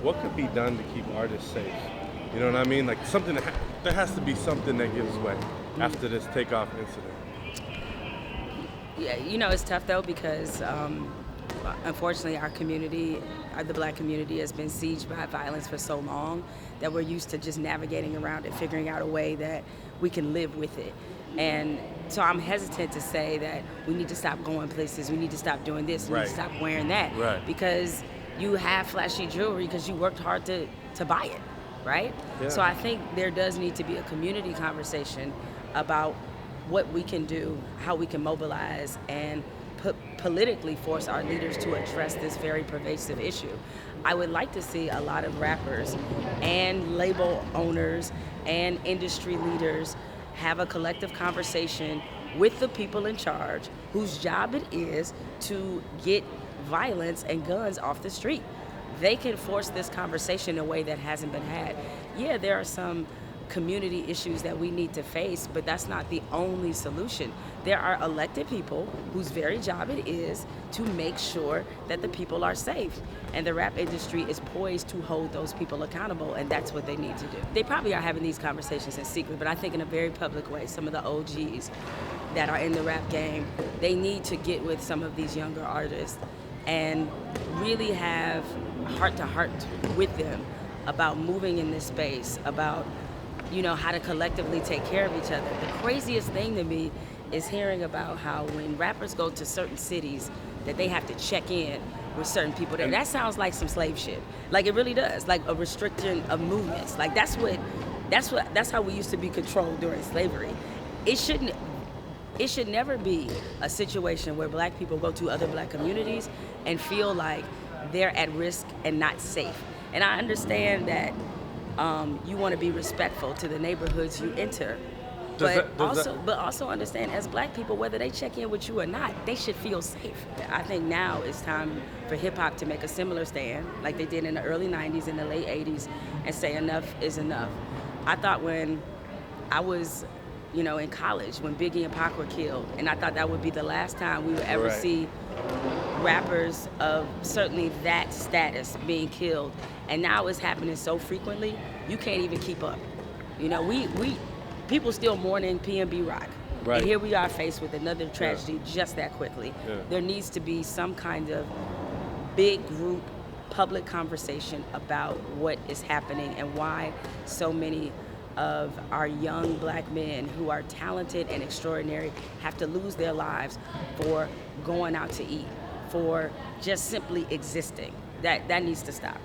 what could be done to keep artists safe? You know what I mean? Like something there has to be something that gives way after this Takeoff incident. Yeah, you know, it's tough though because unfortunately our community, the black community, has been sieged by violence for so long that we're used to just navigating around it, figuring out a way that we can live with it. And so I'm hesitant to say that we need to stop going places, we need to stop doing this, we need to stop wearing that. Right. Because you have flashy jewelry because you worked hard to buy it, right? Yeah. So I think there does need to be a community conversation about what we can do, how we can mobilize and politically force our leaders to address this very pervasive issue. I would like to see a lot of rappers and label owners and industry leaders have a collective conversation with the people in charge whose job it is to get violence and guns off the street. They can force this conversation in a way that hasn't been had. Yeah, there are some community issues that we need to face, but that's not the only solution. There are elected people whose very job it is to make sure that the people are safe. And the rap industry is poised to hold those people accountable, and that's what they need to do. They probably are having these conversations in secret, but I think in a very public way. Some of the OGs that are in the rap game, they need to get with some of these younger artists and really have heart-to-heart with them about moving in this space, about how to collectively take care of each other. The craziest thing to me is hearing about how when rappers go to certain cities that they have to check in with certain people. That sounds like some slave shit. Like it really does. Like a restriction of movements. Like that's how we used to be controlled during slavery. It should never be a situation where black people go to other black communities and feel like they're at risk and not safe. And I understand that you want to be respectful to the neighborhoods you enter. But also understand, as black people, whether they check in with you or not, they should feel safe. I think now it's time for hip-hop to make a similar stand, like they did in the early 90s and the late 80s, and say enough is enough. I thought when I was in college, when Biggie and Pac were killed, and I thought that would be the last time we would ever see rappers of certainly that status being killed. And now it's happening so frequently, you can't even keep up. People still mourning P&B Rock. Right. And here we are faced with another tragedy just that quickly. Yeah. There needs to be some kind of big group public conversation about what is happening and why so many of our young black men who are talented and extraordinary have to lose their lives for going out to eat, for just simply existing. That needs to stop.